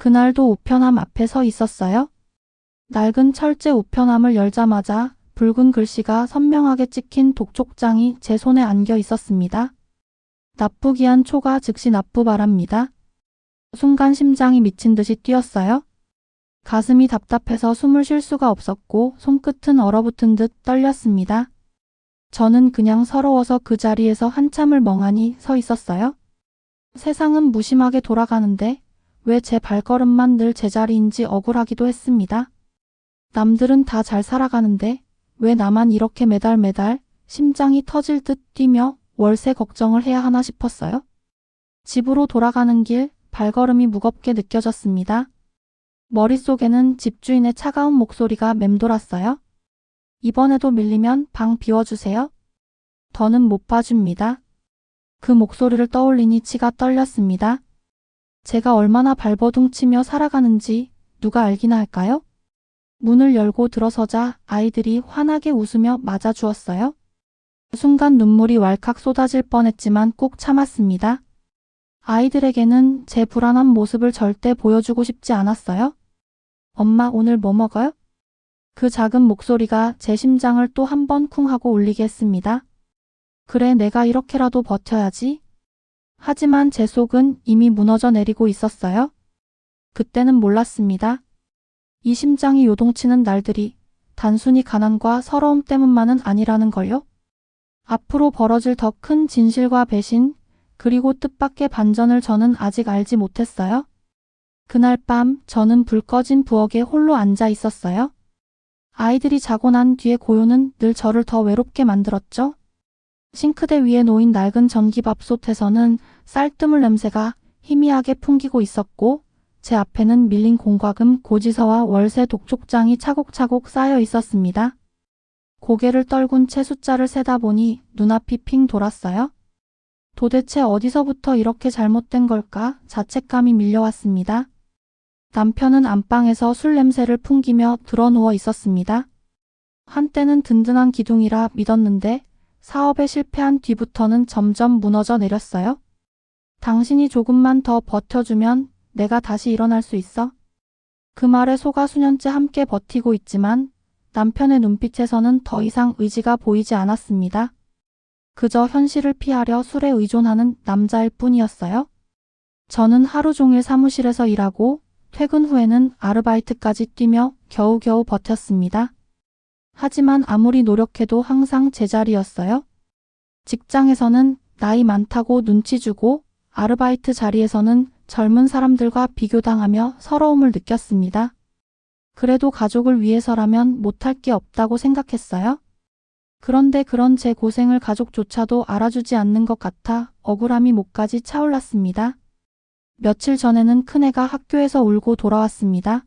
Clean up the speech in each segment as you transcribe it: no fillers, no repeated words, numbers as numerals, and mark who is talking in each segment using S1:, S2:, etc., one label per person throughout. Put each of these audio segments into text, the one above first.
S1: 그날도 우편함 앞에 서 있었어요. 낡은 철제 우편함을 열자마자 붉은 글씨가 선명하게 찍힌 독촉장이 제 손에 안겨 있었습니다. 납부기한 초과 즉시 납부 바랍니다. 순간 심장이 미친 듯이 뛰었어요. 가슴이 답답해서 숨을 쉴 수가 없었고 손끝은 얼어붙은 듯 떨렸습니다. 저는 그냥 서러워서 그 자리에서 한참을 멍하니 서 있었어요. 세상은 무심하게 돌아가는데 왜 제 발걸음만 늘 제자리인지 억울하기도 했습니다. 남들은 다 잘 살아가는데 왜 나만 이렇게 매달 심장이 터질 듯 뛰며 월세 걱정을 해야 하나 싶었어요. 집으로 돌아가는 길 발걸음이 무겁게 느껴졌습니다. 머릿속에는 집주인의 차가운 목소리가 맴돌았어요. 이번에도 밀리면 방 비워주세요. 더는 못 봐줍니다. 그 목소리를 떠올리니 치가 떨렸습니다. 제가 얼마나 발버둥치며 살아가는지 누가 알기나 할까요? 문을 열고 들어서자 아이들이 환하게 웃으며 맞아주었어요. 순간 눈물이 왈칵 쏟아질 뻔했지만 꾹 참았습니다. 아이들에게는 제 불안한 모습을 절대 보여주고 싶지 않았어요. 엄마, 오늘 뭐 먹어요? 그 작은 목소리가 제 심장을 또 한 번 쿵 하고 울리게 했습니다. 그래, 내가 이렇게라도 버텨야지. 하지만 제 속은 이미 무너져 내리고 있었어요. 그때는 몰랐습니다. 이 심장이 요동치는 날들이 단순히 가난과 서러움 때문만은 아니라는 걸요. 앞으로 벌어질 더 큰 진실과 배신, 그리고 뜻밖의 반전을 저는 아직 알지 못했어요. 그날 밤 저는 불 꺼진 부엌에 홀로 앉아 있었어요. 아이들이 자고 난 뒤에 고요는 늘 저를 더 외롭게 만들었죠. 싱크대 위에 놓인 낡은 전기밥솥에서는 쌀뜨물 냄새가 희미하게 풍기고 있었고 제 앞에는 밀린 공과금 고지서와 월세 독촉장이 차곡차곡 쌓여 있었습니다. 고개를 떨군 채 숫자를 세다 보니 눈앞이 핑 돌았어요. 도대체 어디서부터 이렇게 잘못된 걸까 자책감이 밀려왔습니다. 남편은 안방에서 술 냄새를 풍기며 드러누워 있었습니다. 한때는 든든한 기둥이라 믿었는데 사업에 실패한 뒤부터는 점점 무너져 내렸어요. 당신이 조금만 더 버텨주면 내가 다시 일어날 수 있어. 그 말에 속아 수년째 함께 버티고 있지만 남편의 눈빛에서는 더 이상 의지가 보이지 않았습니다. 그저 현실을 피하려 술에 의존하는 남자일 뿐이었어요. 저는 하루 종일 사무실에서 일하고 퇴근 후에는 아르바이트까지 뛰며 겨우겨우 버텼습니다. 하지만 아무리 노력해도 항상 제자리였어요. 직장에서는 나이 많다고 눈치 주고 아르바이트 자리에서는 젊은 사람들과 비교당하며 서러움을 느꼈습니다. 그래도 가족을 위해서라면 못할 게 없다고 생각했어요. 그런데 그런 제 고생을 가족조차도 알아주지 않는 것 같아 억울함이 목까지 차올랐습니다. 며칠 전에는 큰애가 학교에서 울고 돌아왔습니다.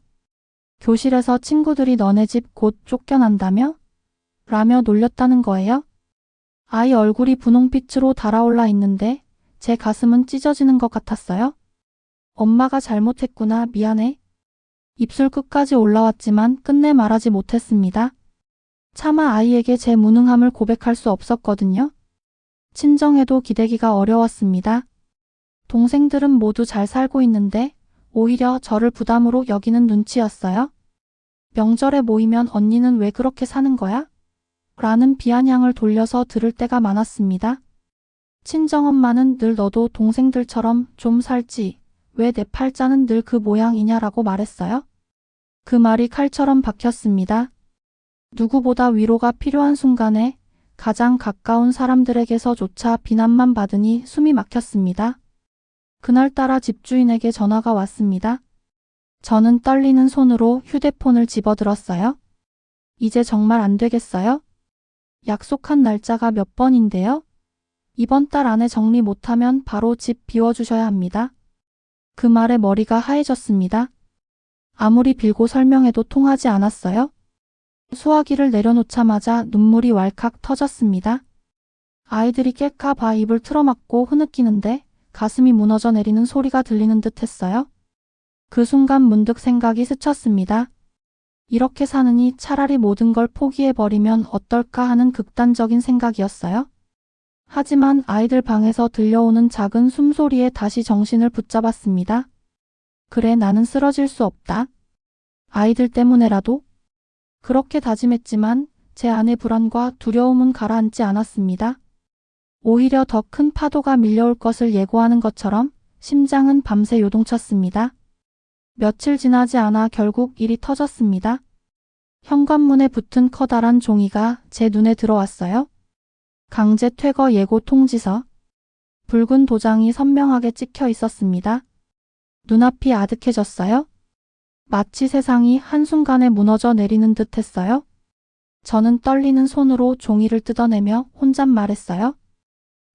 S1: 교실에서 친구들이 너네 집 곧 쫓겨난다며? 라며 놀렸다는 거예요. 아이 얼굴이 분홍빛으로 달아올라 있는데 제 가슴은 찢어지는 것 같았어요. 엄마가 잘못했구나, 미안해. 입술 끝까지 올라왔지만 끝내 말하지 못했습니다. 차마 아이에게 제 무능함을 고백할 수 없었거든요. 친정에도 기대기가 어려웠습니다. 동생들은 모두 잘 살고 있는데 오히려 저를 부담으로 여기는 눈치였어요. 명절에 모이면 언니는 왜 그렇게 사는 거야? 라는 비아냥을 돌려서 들을 때가 많았습니다. 친정엄마는 늘 너도 동생들처럼 좀 살지, 왜 내 팔자는 늘 그 모양이냐라고 말했어요. 그 말이 칼처럼 박혔습니다. 누구보다 위로가 필요한 순간에 가장 가까운 사람들에게서조차 비난만 받으니 숨이 막혔습니다. 그날따라 집주인에게 전화가 왔습니다. 저는 떨리는 손으로 휴대폰을 집어들었어요. 이제 정말 안 되겠어요? 약속한 날짜가 몇 번인데요? 이번 달 안에 정리 못하면 바로 집 비워주셔야 합니다. 그 말에 머리가 하얘졌습니다. 아무리 빌고 설명해도 통하지 않았어요. 수화기를 내려놓자마자 눈물이 왈칵 터졌습니다. 아이들이 깰까 봐 입을 틀어막고 흐느끼는데 가슴이 무너져 내리는 소리가 들리는 듯 했어요. 그 순간 문득 생각이 스쳤습니다. 이렇게 사느니 차라리 모든 걸 포기해버리면 어떨까 하는 극단적인 생각이었어요. 하지만 아이들 방에서 들려오는 작은 숨소리에 다시 정신을 붙잡았습니다. 그래, 나는 쓰러질 수 없다. 아이들 때문에라도. 그렇게 다짐했지만 제 안의 불안과 두려움은 가라앉지 않았습니다. 오히려 더 큰 파도가 밀려올 것을 예고하는 것처럼 심장은 밤새 요동쳤습니다. 며칠 지나지 않아 결국 일이 터졌습니다. 현관문에 붙은 커다란 종이가 제 눈에 들어왔어요. 강제 퇴거 예고 통지서. 붉은 도장이 선명하게 찍혀 있었습니다. 눈앞이 아득해졌어요. 마치 세상이 한순간에 무너져 내리는 듯 했어요. 저는 떨리는 손으로 종이를 뜯어내며 혼잣말했어요.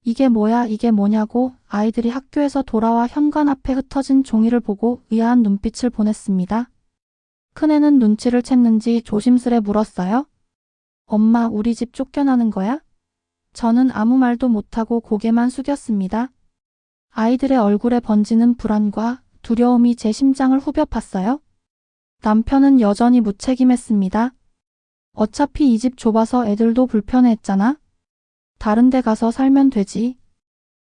S1: 이게 뭐야, 이게 뭐냐고. 아이들이 학교에서 돌아와 현관 앞에 흩어진 종이를 보고 의아한 눈빛을 보냈습니다. 큰애는 눈치를 챘는지 조심스레 물었어요. 엄마, 우리 집 쫓겨나는 거야? 저는 아무 말도 못하고 고개만 숙였습니다. 아이들의 얼굴에 번지는 불안과 두려움이 제 심장을 후벼 팠어요. 남편은 여전히 무책임했습니다. 어차피 이 집 좁아서 애들도 불편해했잖아. 다른 데 가서 살면 되지.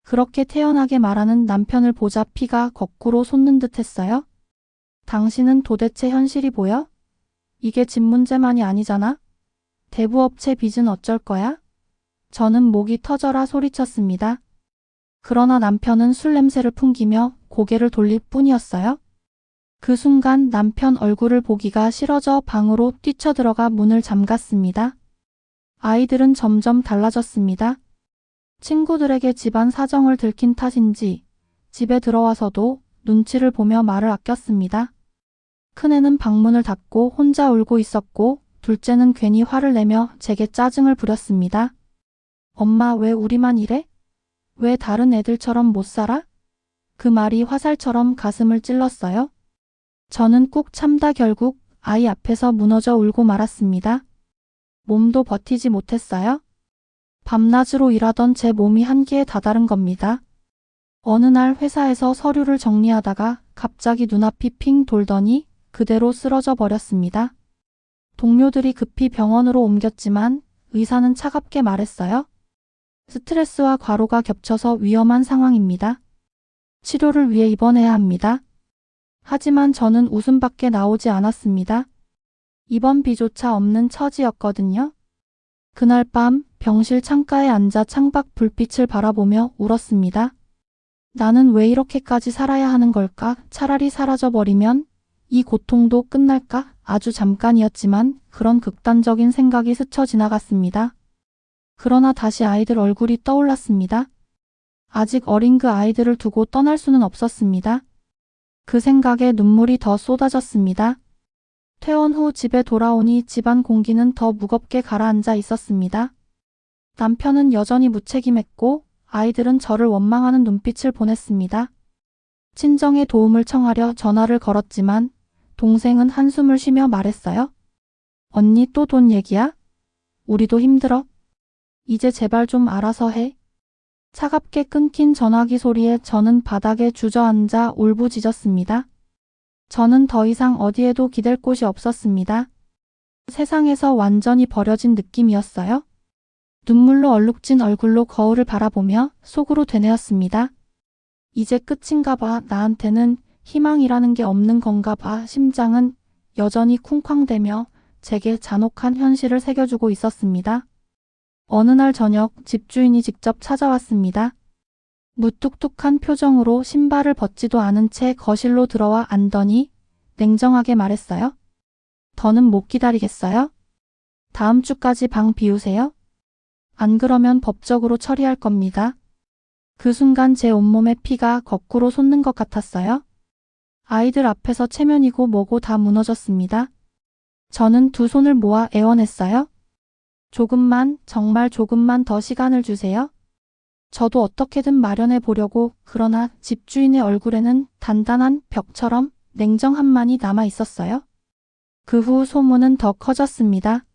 S1: 그렇게 태연하게 말하는 남편을 보자 피가 거꾸로 솟는 듯 했어요. 당신은 도대체 현실이 보여? 이게 집 문제만이 아니잖아. 대부업체 빚은 어쩔 거야? 저는 목이 터져라 소리쳤습니다. 그러나 남편은 술 냄새를 풍기며 고개를 돌릴 뿐이었어요. 그 순간 남편 얼굴을 보기가 싫어져 방으로 뛰쳐들어가 문을 잠갔습니다. 아이들은 점점 달라졌습니다. 친구들에게 집안 사정을 들킨 탓인지 집에 들어와서도 눈치를 보며 말을 아꼈습니다. 큰애는 방문을 닫고 혼자 울고 있었고 둘째는 괜히 화를 내며 제게 짜증을 부렸습니다. 엄마, 왜 우리만 이래? 왜 다른 애들처럼 못 살아? 그 말이 화살처럼 가슴을 찔렀어요. 저는 꾹 참다 결국 아이 앞에서 무너져 울고 말았습니다. 몸도 버티지 못했어요. 밤낮으로 일하던 제 몸이 한계에 다다른 겁니다. 어느 날 회사에서 서류를 정리하다가 갑자기 눈앞이 핑 돌더니 그대로 쓰러져 버렸습니다. 동료들이 급히 병원으로 옮겼지만 의사는 차갑게 말했어요. 스트레스와 과로가 겹쳐서 위험한 상황입니다. 치료를 위해 입원해야 합니다. 하지만 저는 웃음밖에 나오지 않았습니다. 입원비조차 없는 처지였거든요. 그날 밤 병실 창가에 앉아 창밖 불빛을 바라보며 울었습니다. 나는 왜 이렇게까지 살아야 하는 걸까? 차라리 사라져버리면 이 고통도 끝날까? 아주 잠깐이었지만 그런 극단적인 생각이 스쳐 지나갔습니다. 그러나 다시 아이들 얼굴이 떠올랐습니다. 아직 어린 그 아이들을 두고 떠날 수는 없었습니다. 그 생각에 눈물이 더 쏟아졌습니다. 퇴원 후 집에 돌아오니 집안 공기는 더 무겁게 가라앉아 있었습니다. 남편은 여전히 무책임했고 아이들은 저를 원망하는 눈빛을 보냈습니다. 친정에 도움을 청하려 전화를 걸었지만 동생은 한숨을 쉬며 말했어요. 언니, 또 돈 얘기야? 우리도 힘들어. 이제 제발 좀 알아서 해. 차갑게 끊긴 전화기 소리에 저는 바닥에 주저앉아 울부짖었습니다. 저는 더 이상 어디에도 기댈 곳이 없었습니다. 세상에서 완전히 버려진 느낌이었어요. 눈물로 얼룩진 얼굴로 거울을 바라보며 속으로 되뇌었습니다. 이제 끝인가 봐. 나한테는 희망이라는 게 없는 건가 봐. 심장은 여전히 쿵쾅대며 제게 잔혹한 현실을 새겨주고 있었습니다. 어느 날 저녁 집주인이 직접 찾아왔습니다. 무뚝뚝한 표정으로 신발을 벗지도 않은 채 거실로 들어와 앉더니 냉정하게 말했어요. 더는 못 기다리겠어요? 다음 주까지 방 비우세요? 안 그러면 법적으로 처리할 겁니다. 그 순간 제 온몸에 피가 거꾸로 솟는 것 같았어요. 아이들 앞에서 체면이고 뭐고 다 무너졌습니다. 저는 두 손을 모아 애원했어요. 조금만, 정말 조금만 더 시간을 주세요. 저도 어떻게든 마련해 보려고. 그러나 집주인의 얼굴에는 단단한 벽처럼 냉정함만이 남아 있었어요. 그 후 소문은 더 커졌습니다.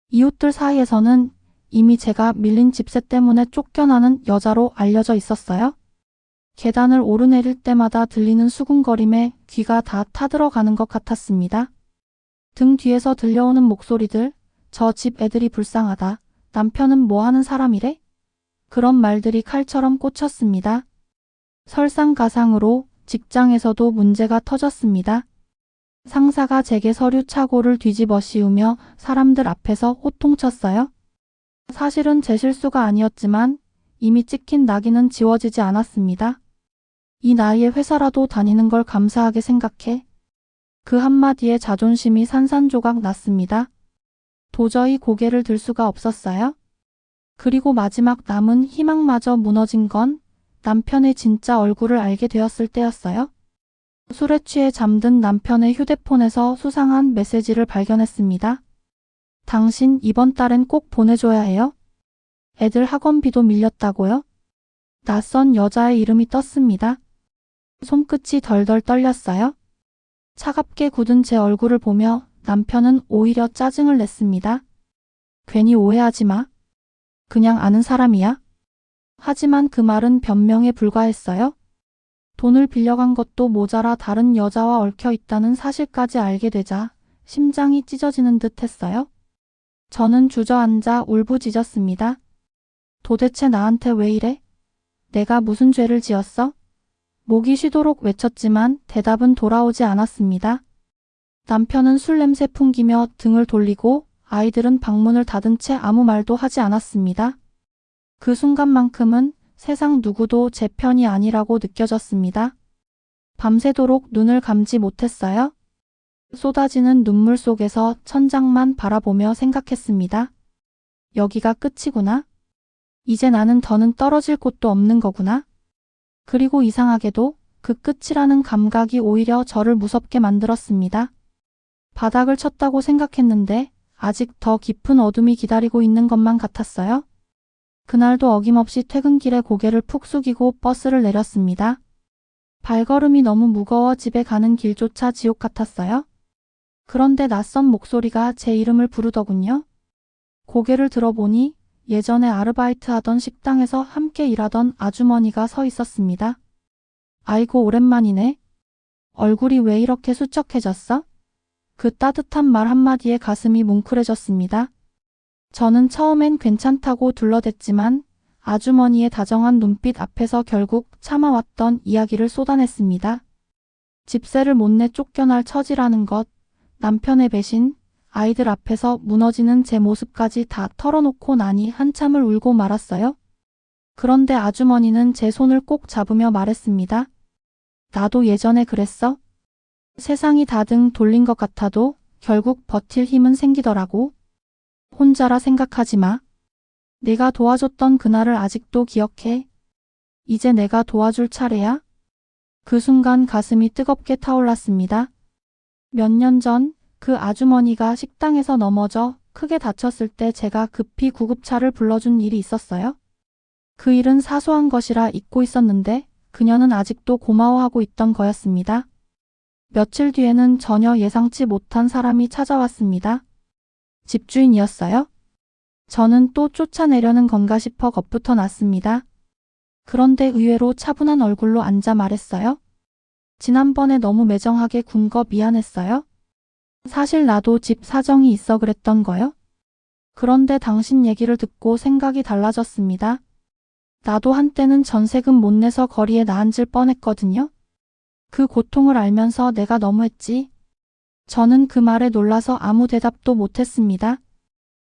S1: 이웃들 사이에서는 이미 제가 밀린 집세 때문에 쫓겨나는 여자로 알려져 있었어요. 계단을 오르내릴 때마다 들리는 수군거림에 귀가 다 타들어가는 것 같았습니다. 등 뒤에서 들려오는 목소리들, 저 집 애들이 불쌍하다. 남편은 뭐 하는 사람이래? 그런 말들이 칼처럼 꽂혔습니다. 설상가상으로 직장에서도 문제가 터졌습니다. 상사가 제게 서류 착오를 뒤집어 씌우며 사람들 앞에서 호통쳤어요. 사실은 제 실수가 아니었지만 이미 찍힌 낙인은 지워지지 않았습니다. 이 나이에 회사라도 다니는 걸 감사하게 생각해 그 한마디에 자존심이 산산조각 났습니다. 도저히 고개를 들 수가 없었어요. 그리고 마지막 남은 희망마저 무너진 건 남편의 진짜 얼굴을 알게 되었을 때였어요. 술에 취해 잠든 남편의 휴대폰에서 수상한 메시지를 발견했습니다. 당신 이번 달엔 꼭 보내줘야 해요. 애들 학원비도 밀렸다고요? 낯선 여자의 이름이 떴습니다. 손끝이 덜덜 떨렸어요. 차갑게 굳은 제 얼굴을 보며 남편은 오히려 짜증을 냈습니다. 괜히 오해하지 마. 그냥 아는 사람이야. 하지만 그 말은 변명에 불과했어요. 돈을 빌려간 것도 모자라 다른 여자와 얽혀 있다는 사실까지 알게 되자 심장이 찢어지는 듯 했어요. 저는 주저앉아 울부짖었습니다. 도대체 나한테 왜 이래? 내가 무슨 죄를 지었어? 목이 쉬도록 외쳤지만 대답은 돌아오지 않았습니다. 남편은 술 냄새 풍기며 등을 돌리고 아이들은 방문을 닫은 채 아무 말도 하지 않았습니다. 그 순간만큼은 세상 누구도 제 편이 아니라고 느껴졌습니다. 밤새도록 눈을 감지 못했어요. 쏟아지는 눈물 속에서 천장만 바라보며 생각했습니다. 여기가 끝이구나. 이제 나는 더는 떨어질 곳도 없는 거구나. 그리고 이상하게도 그 끝이라는 감각이 오히려 저를 무섭게 만들었습니다. 바닥을 쳤다고 생각했는데 아직 더 깊은 어둠이 기다리고 있는 것만 같았어요. 그날도 어김없이 퇴근길에 고개를 푹 숙이고 버스를 내렸습니다. 발걸음이 너무 무거워 집에 가는 길조차 지옥 같았어요. 그런데 낯선 목소리가 제 이름을 부르더군요. 고개를 들어보니 예전에 아르바이트하던 식당에서 함께 일하던 아주머니가 서 있었습니다. 아이고 오랜만이네. 얼굴이 왜 이렇게 수척해졌어? 그 따뜻한 말 한마디에 가슴이 뭉클해졌습니다. 저는 처음엔 괜찮다고 둘러댔지만 아주머니의 다정한 눈빛 앞에서 결국 참아왔던 이야기를 쏟아냈습니다. 집세를 못 내 쫓겨날 처지라는 것, 남편의 배신, 아이들 앞에서 무너지는 제 모습까지 다 털어놓고 나니 한참을 울고 말았어요. 그런데 아주머니는 제 손을 꼭 잡으며 말했습니다. 나도 예전에 그랬어. 세상이 다 등 돌린 것 같아도 결국 버틸 힘은 생기더라고. 혼자라 생각하지 마. 내가 도와줬던 그날을 아직도 기억해. 이제 내가 도와줄 차례야. 그 순간 가슴이 뜨겁게 타올랐습니다. 몇 년 전 그 아주머니가 식당에서 넘어져 크게 다쳤을 때 제가 급히 구급차를 불러준 일이 있었어요. 그 일은 사소한 것이라 잊고 있었는데 그녀는 아직도 고마워하고 있던 거였습니다. 며칠 뒤에는 전혀 예상치 못한 사람이 찾아왔습니다. 집주인이었어요. 저는 또 쫓아내려는 건가 싶어 겁부터 났습니다. 그런데 의외로 차분한 얼굴로 앉아 말했어요. 지난번에 너무 매정하게 군 거 미안했어요. 사실 나도 집 사정이 있어 그랬던 거요. 그런데 당신 얘기를 듣고 생각이 달라졌습니다. 나도 한때는 전세금 못 내서 거리에 나앉을 뻔했거든요. 그 고통을 알면서 내가 너무했지. 저는 그 말에 놀라서 아무 대답도 못했습니다.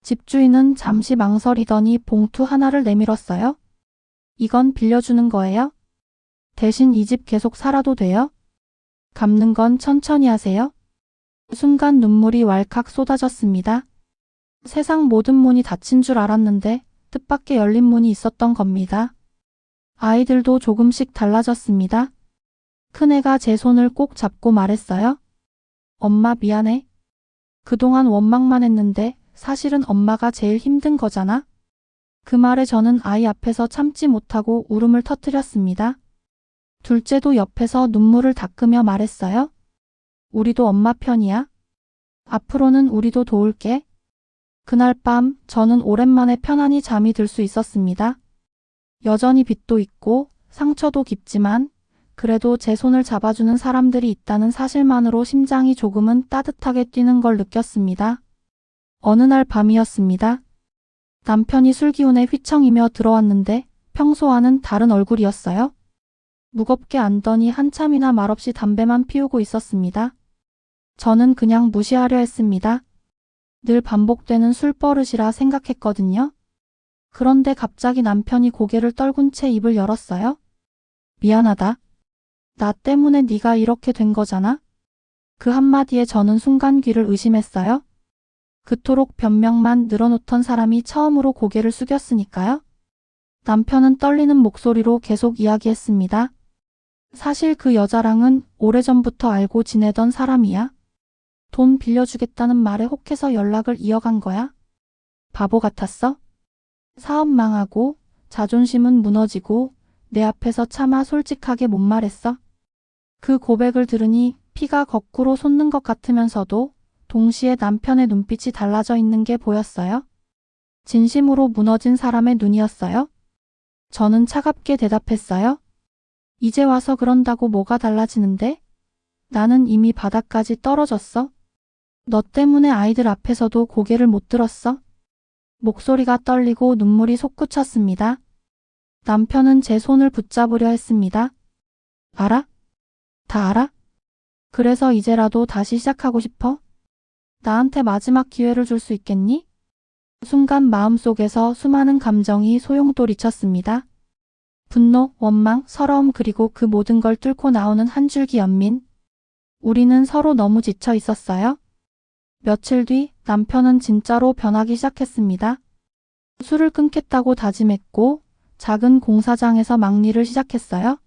S1: 집주인은 잠시 망설이더니 봉투 하나를 내밀었어요. 이건 빌려주는 거예요? 대신 이 집 계속 살아도 돼요? 갚는 건 천천히 하세요. 순간 눈물이 왈칵 쏟아졌습니다. 세상 모든 문이 닫힌 줄 알았는데 뜻밖의 열린 문이 있었던 겁니다. 아이들도 조금씩 달라졌습니다. 큰애가 제 손을 꼭 잡고 말했어요. 엄마 미안해. 그동안 원망만 했는데 사실은 엄마가 제일 힘든 거잖아. 그 말에 저는 아이 앞에서 참지 못하고 울음을 터뜨렸습니다. 둘째도 옆에서 눈물을 닦으며 말했어요. 우리도 엄마 편이야. 앞으로는 우리도 도울게. 그날 밤 저는 오랜만에 편안히 잠이 들 수 있었습니다. 여전히 빚도 있고 상처도 깊지만 그래도 제 손을 잡아주는 사람들이 있다는 사실만으로 심장이 조금은 따뜻하게 뛰는 걸 느꼈습니다. 어느 날 밤이었습니다. 남편이 술기운에 휘청이며 들어왔는데 평소와는 다른 얼굴이었어요. 무겁게 안더니 한참이나 말없이 담배만 피우고 있었습니다. 저는 그냥 무시하려 했습니다. 늘 반복되는 술버릇이라 생각했거든요. 그런데 갑자기 남편이 고개를 떨군 채 입을 열었어요. 미안하다. 나 때문에 네가 이렇게 된 거잖아. 그 한마디에 저는 순간 귀를 의심했어요. 그토록 변명만 늘어놓던 사람이 처음으로 고개를 숙였으니까요. 남편은 떨리는 목소리로 계속 이야기했습니다. 사실 그 여자랑은 오래전부터 알고 지내던 사람이야. 돈 빌려주겠다는 말에 혹해서 연락을 이어간 거야. 바보 같았어? 사업 망하고 자존심은 무너지고 내 앞에서 차마 솔직하게 못 말했어. 그 고백을 들으니 피가 거꾸로 솟는 것 같으면서도 동시에 남편의 눈빛이 달라져 있는 게 보였어요. 진심으로 무너진 사람의 눈이었어요. 저는 차갑게 대답했어요. 이제 와서 그런다고 뭐가 달라지는데? 나는 이미 바닥까지 떨어졌어. 너 때문에 아이들 앞에서도 고개를 못 들었어. 목소리가 떨리고 눈물이 솟구쳤습니다. 남편은 제 손을 붙잡으려 했습니다. 알아? 다 알아? 그래서 이제라도 다시 시작하고 싶어? 나한테 마지막 기회를 줄 수 있겠니? 순간 마음속에서 수많은 감정이 소용돌이쳤습니다. 분노, 원망, 서러움 그리고 그 모든 걸 뚫고 나오는 한 줄기 연민. 우리는 서로 너무 지쳐 있었어요. 며칠 뒤 남편은 진짜로 변하기 시작했습니다. 술을 끊겠다고 다짐했고 작은 공사장에서 막일을 시작했어요.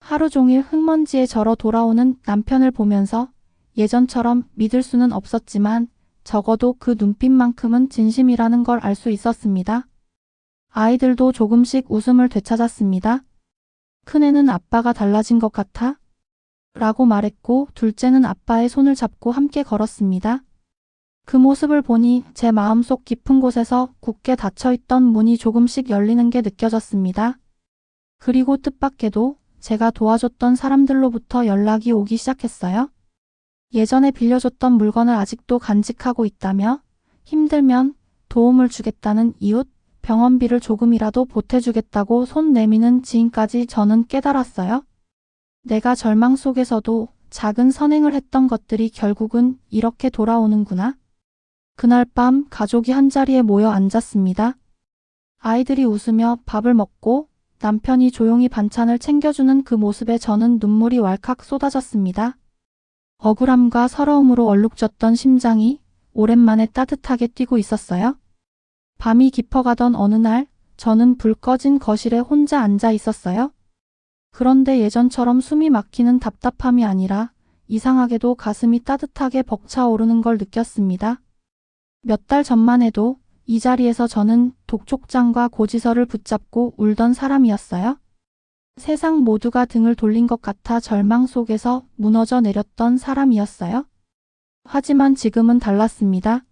S1: 하루 종일 흙먼지에 절어 돌아오는 남편을 보면서 예전처럼 믿을 수는 없었지만 적어도 그 눈빛만큼은 진심이라는 걸 알 수 있었습니다. 아이들도 조금씩 웃음을 되찾았습니다. 큰애는 아빠가 달라진 것 같아? 라고 말했고 둘째는 아빠의 손을 잡고 함께 걸었습니다. 그 모습을 보니 제 마음속 깊은 곳에서 굳게 닫혀있던 문이 조금씩 열리는 게 느껴졌습니다. 그리고 뜻밖에도 제가 도와줬던 사람들로부터 연락이 오기 시작했어요. 예전에 빌려줬던 물건을 아직도 간직하고 있다며 힘들면 도움을 주겠다는 이웃, 병원비를 조금이라도 보태주겠다고 손 내미는 지인까지 저는 깨달았어요. 내가 절망 속에서도 작은 선행을 했던 것들이 결국은 이렇게 돌아오는구나. 그날 밤 가족이 한자리에 모여 앉았습니다. 아이들이 웃으며 밥을 먹고 남편이 조용히 반찬을 챙겨주는 그 모습에 저는 눈물이 왈칵 쏟아졌습니다. 억울함과 서러움으로 얼룩졌던 심장이 오랜만에 따뜻하게 뛰고 있었어요. 밤이 깊어가던 어느 날 저는 불 꺼진 거실에 혼자 앉아 있었어요. 그런데 예전처럼 숨이 막히는 답답함이 아니라 이상하게도 가슴이 따뜻하게 벅차오르는 걸 느꼈습니다. 몇 달 전만 해도 이 자리에서 저는 독촉장과 고지서를 붙잡고 울던 사람이었어요. 세상 모두가 등을 돌린 것 같아 절망 속에서 무너져 내렸던 사람이었어요. 하지만 지금은 달랐습니다.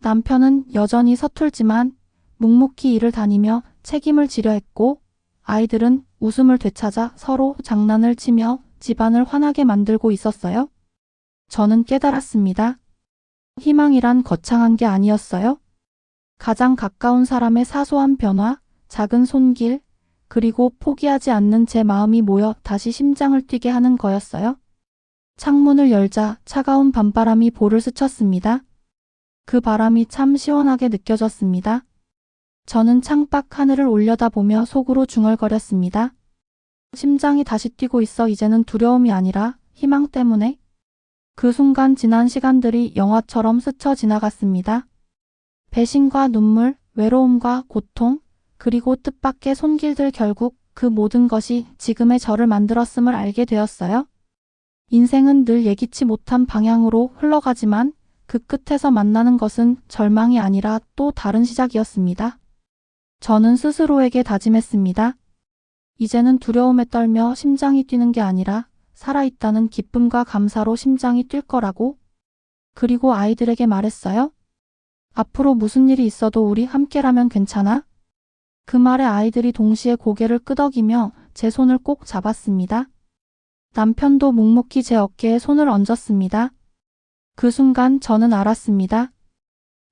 S1: 남편은 여전히 서툴지만 묵묵히 일을 다니며 책임을 지려 했고 아이들은 웃음을 되찾아 서로 장난을 치며 집안을 환하게 만들고 있었어요. 저는 깨달았습니다. 희망이란 거창한 게 아니었어요. 가장 가까운 사람의 사소한 변화, 작은 손길, 그리고 포기하지 않는 제 마음이 모여 다시 심장을 뛰게 하는 거였어요. 창문을 열자 차가운 밤바람이 볼을 스쳤습니다. 그 바람이 참 시원하게 느껴졌습니다. 저는 창밖 하늘을 올려다보며 속으로 중얼거렸습니다. 심장이 다시 뛰고 있어 이제는 두려움이 아니라 희망 때문에. 그 순간 지난 시간들이 영화처럼 스쳐 지나갔습니다. 배신과 눈물, 외로움과 고통, 그리고 뜻밖의 손길들 결국 그 모든 것이 지금의 저를 만들었음을 알게 되었어요. 인생은 늘 예기치 못한 방향으로 흘러가지만 그 끝에서 만나는 것은 절망이 아니라 또 다른 시작이었습니다. 저는 스스로에게 다짐했습니다. 이제는 두려움에 떨며 심장이 뛰는 게 아니라 살아있다는 기쁨과 감사로 심장이 뛸 거라고. 그리고 아이들에게 말했어요. 앞으로 무슨 일이 있어도 우리 함께라면 괜찮아? 그 말에 아이들이 동시에 고개를 끄덕이며 제 손을 꼭 잡았습니다. 남편도 묵묵히 제 어깨에 손을 얹었습니다. 그 순간 저는 알았습니다.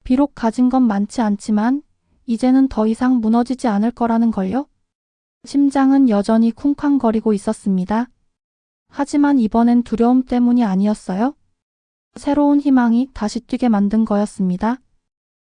S1: 비록 가진 건 많지 않지만 이제는 더 이상 무너지지 않을 거라는 걸요. 심장은 여전히 쿵쾅거리고 있었습니다. 하지만 이번엔 두려움 때문이 아니었어요. 새로운 희망이 다시 뛰게 만든 거였습니다.